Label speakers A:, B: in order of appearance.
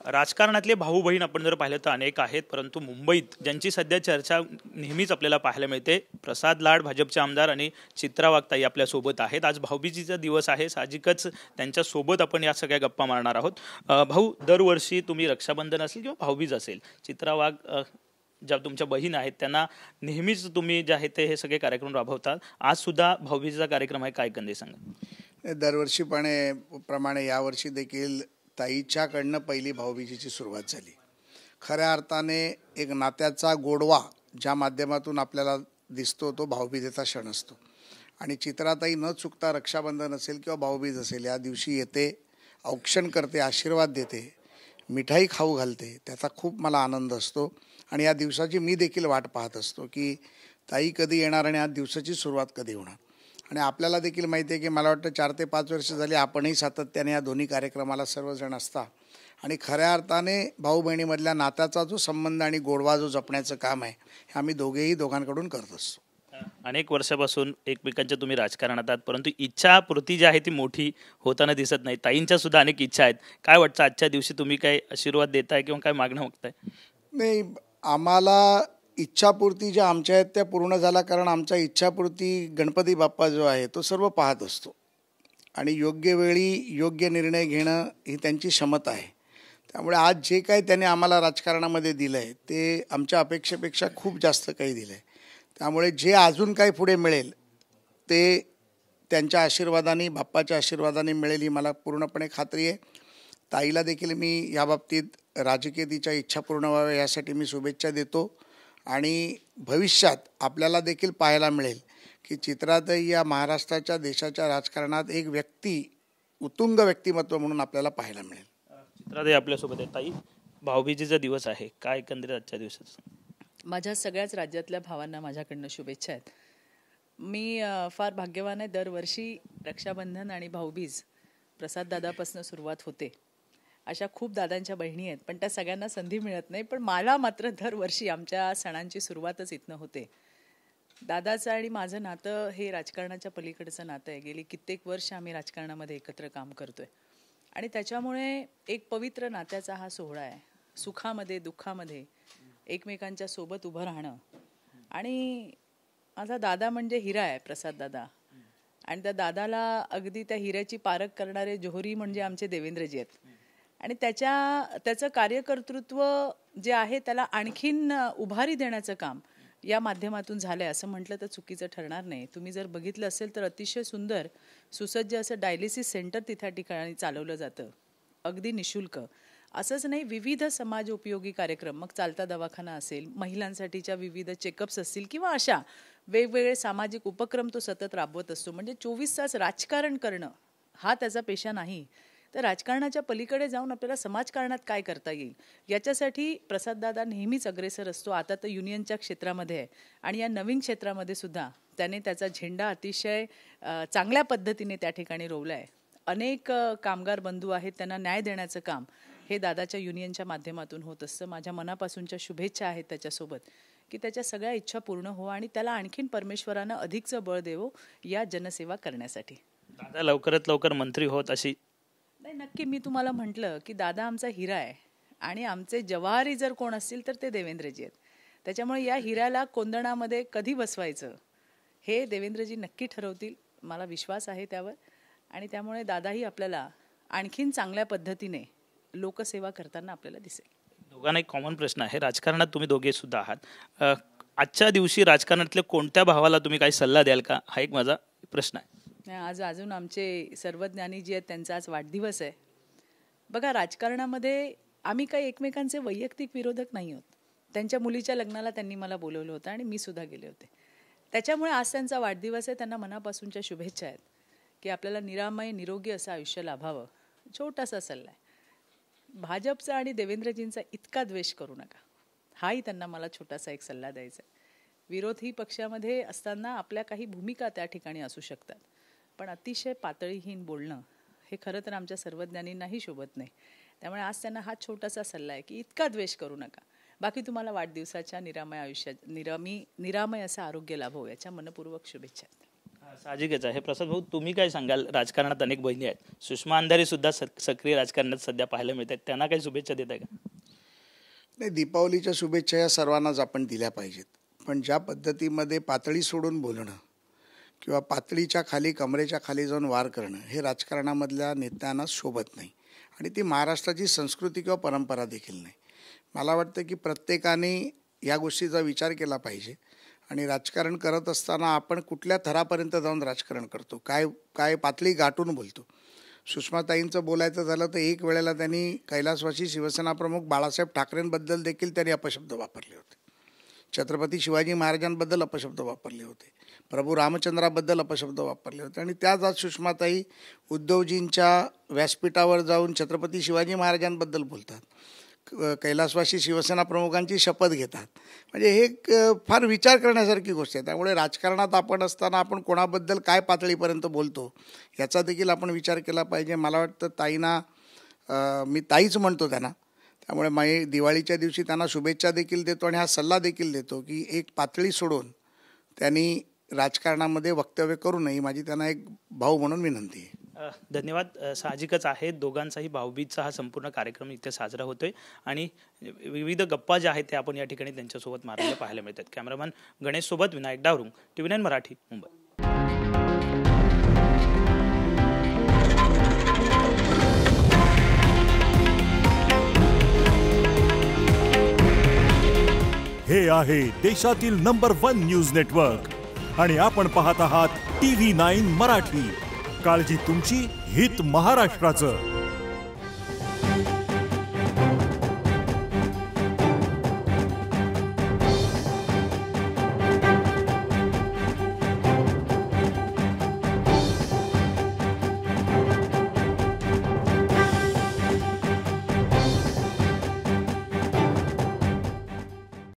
A: राजकारणातले भाऊ बहीण आपण जर पाहिलं तर अनेक आहेत, परंतु मुंबईत ज्यांची सध्या चर्चा नेहमीच आपल्याला पाहायला मिळते, प्रसाद लाड भाजपचे आमदार आणि चित्रा वाघताई आपल्यासोबत आहेत. आज भाऊबीजेचा दिवस आहे, साहजिकच त्यांच्यासोबत आपण या सगळ्या गप्पा मारणार आहोत. भाऊ, दरवर्षी तुम्ही रक्षाबंधन असेल किंवा भाऊबीज असेल, चित्रा वाघ ज्या तुमच्या बहीण आहेत त्यांना नेहमीच तुम्ही जे आहे ते हे सगळे कार्यक्रम राबवतात. आज सुद्धा भाऊबीजेचा कार्यक्रम आहे, काय कंदे सांगा.
B: दरवर्षीप्रमाणे यावर्षी देखील ताईच्याकडनं पहिली भाऊबीजेची सुरुवात झाली. खऱ्या अर्थाने एक नात्याचा गोडवा ज्या माध्यमातून आपल्याला दिसतो तो भाऊबीजेचा क्षण असतो. आणि चित्राताई न चुकता रक्षाबंधन असेल किंवा भाऊबीज असेल या दिवशी येते, औक्षण करते, आशीर्वाद देते, मिठाई खाऊ घालते. त्याचा खूप मला आनंद असतो आणि या दिवसाची मी देखील वाट पाहत असतो की ताई कधी येणार आणि या दिवसाची सुरुवात कधी होणार. आणि आपल्याला देखील माहिती आहे की मला वाटतं 4 ते 5 वर्ष झाली आपणही सातत्याने या दोन्ही कार्यक्रमाला सर्वजण असता. आणि खऱ्या अर्थाने भाऊ बहिणीमधल्या नात्याचा जो संबंध आणि गोडवा जो जपण्याचं काम आहे हे आम्ही दोघांकडून करत असतो.
A: अनेक वर्षापासून एकमेकांच्या तुम्ही राजकारणात आहात, परंतु इच्छापूर्ती जी आहे ती मोठी होताना दिसत नाही. ताईंच्या सुद्धा अनेक इच्छा आहेत. काय वाटतं आजच्या दिवशी तुम्ही काय आशीर्वाद देताय किंवा काय मागणं मागताय?
B: नाही, आम्हाला इच्छापूर्ती ज्या आमच्या आहेत त्या पूर्ण झाला, कारण आमचा इच्छापूर्ती गणपती बाप्पा जो आहे तो सर्व पाहत असतो आणि योग्य वेळी योग्य निर्णय घेणं ही त्यांची क्षमता आहे. त्यामुळे आज जे काही त्यांनी आम्हाला राजकारणामध्ये दिलं आहे ते आमच्या अपेक्षेपेक्षा खूप जास्त काही दिलं आहे. त्यामुळे जे अजून काही पुढे मिळेल ते त्यांच्या आशीर्वादाने, बाप्पाच्या आशीर्वादाने मिळेल ही मला पूर्णपणे खात्री आहे. ताईला देखील मी याबाबतीत राजकीय तिच्या इच्छा पूर्ण व्हाव्या यासाठी मी शुभेच्छा देतो. आणि भविष्यात आपल्याला देखील पाहायला मिळेल की चित्राताई या महाराष्ट्राच्या देशाच्या राजकारणात एक उत्तुंग व्यक्तिमत्व म्हणून आपल्याला पाहायला मिळेल.
A: चित्राताई आपल्यासोबत आहे. ताई, भाऊबीजेचा दिवस आहे, काय एकंदरीत आजच्या दिवसाचं?
C: माझ्या सगळ्याच राज्यातल्या भावांना माझ्याकडनं शुभेच्छा आहेत. मी फार भाग्यवान आहे. दरवर्षी रक्षाबंधन आणि भाऊबीज प्रसाद दादापासून सुरुवात होते. अशा खूप दादांच्या बहिणी आहेत, पण त्या सगळ्यांना संधी मिळत नाही. पण मला मात्र दरवर्षी आमच्या सणांची सुरुवातच इथनं होते. दादाचं आणि माझं नातं हे राजकारणाच्या पलीकडचं नातं आहे. गेली कित्येक वर्ष आम्ही राजकारणामध्ये एकत्र काम करतोय आणि त्याच्यामुळे एक पवित्र नात्याचा हा सोहळा आहे. सुखामध्ये दुःखामध्ये एकमेकांच्या सोबत उभं राहणं. आणि माझा दादा म्हणजे हिरा आहे, प्रसाद दादा. आणि त्या दादाला अगदी त्या हिऱ्याची पारख करणारे जोहरी म्हणजे आमचे देवेंद्रजी आहेत. आणि त्याचं कार्यकर्तृत्व जे आहे त्याला आणखीन उभारी देण्याचं काम या माध्यमातून झालं आहे असं म्हटलं तर चुकीचं ठरणार नाही. तुम्ही जर बघितलं असेल तर अतिशय सुंदर सुसज्ज असं डायलिसिस सेंटर तिथ्या ठिकाणी चालवलं जातं, अगदी निशुल्क. असंच नाही, विविध समाज उपयोगी कार्यक्रम, मग चालता दवाखाना असेल, महिलांसाठीच्या विविध चेकअप्स असतील किंवा अशा वेगवेगळे सामाजिक उपक्रम तो सतत राबवत असतो. म्हणजे 24 तास राजकारण करणं हा त्याचा पेशा नाही, तर राजकारणाच्या पलीकडे जाऊन आपल्याला समाजकारणात काय करता येईल याच्यासाठी प्रसाददादा नेहमीच अग्रेसर असतो. आता तर युनियनच्या क्षेत्रामध्ये आहे आणि या नवीन क्षेत्रामध्ये सुद्धा त्याने त्याचा झेंडा अतिशय चांगल्या पद्धतीने त्या ठिकाणी रोवला आहे. अनेक कामगार बंधू आहेत, त्यांना न्याय देण्याचं काम हे दादाच्या युनियनच्या माध्यमातून होत असतं. माझ्या मनापासूनच्या शुभेच्छा आहेत त्याच्यासोबत की त्याच्या सगळ्या इच्छा पूर्ण हो आणि त्याला आणखीन परमेश्वरानं अधिकचं बळ देवो या जनसेवा करण्यासाठी.
A: दादा लवकरात लवकर मंत्री होत अशी?
C: नाही, नक्की. मी तुम्हाला म्हटलं की दादा आमचा हिरा आहे आणि आमचे जवाहरी जर कोण असतील तर ते देवेंद्रजी आहेत. त्याच्यामुळे या हिऱ्याला कोंदणामध्ये कधी बसवायचं हे देवेंद्रजी नक्की ठरवतील, मला विश्वास आहे त्यावर. आणि त्यामुळे दादाही आपल्याला आणखीन चांगल्या पद्धतीने लोकसेवा करताना आपल्याला दिसेल.
A: दोघांना एक कॉमन प्रश्न आहे, राजकारणात तुम्ही दोघे सुद्धा आहात. आजच्या दिवशी राजकारणातल्या कोणत्या भावाला तुम्ही काही सल्ला द्याल का, हा एक माझा प्रश्न आहे.
C: आज अजून आमचे सर्वज्ञानी जे आहेत त्यांचा आज वाढदिवस आहे. बघा, राजकारणामध्ये आम्ही काही एकमेकांचे वैयक्तिक विरोधक नाही आहोत. त्यांच्या मुलीच्या लग्नाला त्यांनी मला बोलवलं होतं आणि मी सुद्धा गेले होते. त्याच्यामुळे आज त्यांचा वाढदिवस आहे. त्यांना मनापासूनच्या शुभेच्छा आहेत की आपल्याला निरामय निरोगी असं आयुष्य लाभावं. छोटासा सल्ला आहे, भाजपचा आणि देवेंद्रजींचा इतका द्वेष करू नका, हाही त्यांना मला छोटासा एक सल्ला द्यायचा आहे. विरोधी पक्षामध्ये असताना आपल्या काही भूमिका त्या ठिकाणी असू शकतात, पण अतिशय पातळीहीन बोलणं हे खरं तर आमच्या सर्वज्ञानींनाही शोभत नाही. त्यामुळे आज त्यांना हा छोटासा सल्ला आहे की इतका द्वेष करू नका. बाकी तुम्हाला वाढदिवसाच्या निरामय आयुष्यात निरामय असं आरोग्य लाभो याच्या मनपूर्वक शुभेच्छा.
A: साहजिकच आहे. प्रसाद भाऊ, तुम्ही काय सांगाल? राजकारणात अनेक बहिणी आहेत, सुषमा अंधारे सुद्धा सक्रिय राजकारणात सध्या पाहायला मिळत आहेत, त्यांना काही शुभेच्छा देत आहे का?
B: नाही, दीपावलीच्या शुभेच्छा या सर्वांनाच आपण दिल्या पाहिजेत, पण ज्या पद्धतीमध्ये पातळी सोडून बोलणं किंवा पातळीच्या खाली कमरेच्या खाली जाऊन वार करणं हे राजकारणामधल्या नेत्यांना शोभत नाही आणि ती महाराष्ट्राची संस्कृती किंवा परंपरा देखील नाही. मला वाटतं की प्रत्येकाने या गोष्टीचा विचार केला पाहिजे आणि राजकारण करत असताना आपण कुठल्या थरापर्यंत जाऊन राजकारण करतो, काय काय पातळी गाठून बोलतो. सुषमाताईंचं बोलायचं झालं तर एक वेळेला त्यांनी कैलासवासी शिवसेना प्रमुख बाळासाहेब ठाकरेंबद्दल देखील त्यांनी अपशब्द वापरले होते, छत्रपती शिवाजी महाराजांबद्दल अपशब्द वापरले होते, प्रभू रामचंद्राबद्दल अपशब्द वापरले होते आणि त्याच आज सुषमाताई उद्धवजींच्या व्यासपीठावर जाऊन छत्रपती शिवाजी महाराजांबद्दल बोलतात, कैलासवासी शिवसेना प्रमुखांची शपथ घेतात. म्हणजे हे एक फार विचार करण्यासारखी गोष्ट आहे. त्यामुळे राजकारणात आपण असताना आपण कोणाबद्दल काय पातळीपर्यंत बोलतो याचा देखील आपण विचार केला पाहिजे. मला वाटतं ताईंना मी ताईच म्हणतो त्यांना, त्यामुळे मी दिवाळीच्या दिवशी त्यांना शुभेच्छा देखील देतो आणि हा सल्ला देखील देतो की एक पातळी सोडून त्यांनी राजकारणामध्ये वक्तव्य करू नये, माझी त्यांना एक भाऊ म्हणून विनंती आहे.
A: धन्यवाद. साहजिकच आहे, दोघांचाही भाऊबीजचा हा संपूर्ण कार्यक्रम इथे साजरा होतोय आणि विविध गप्पा ज्या आहेत त्या आपण या ठिकाणी त्यांच्यासोबत मारायला पाहायला मिळतात. कॅमेरामॅन गणेश सोबत विनायक डावरुंग, TV9 मराठी, मुंबई.
D: हे आहे देशातील नंबर 1 न्यूज नेटवर्क आणि आपण पाहत आहात TV9 मराठी. काळजी तुमची, हित महाराष्ट्राचं.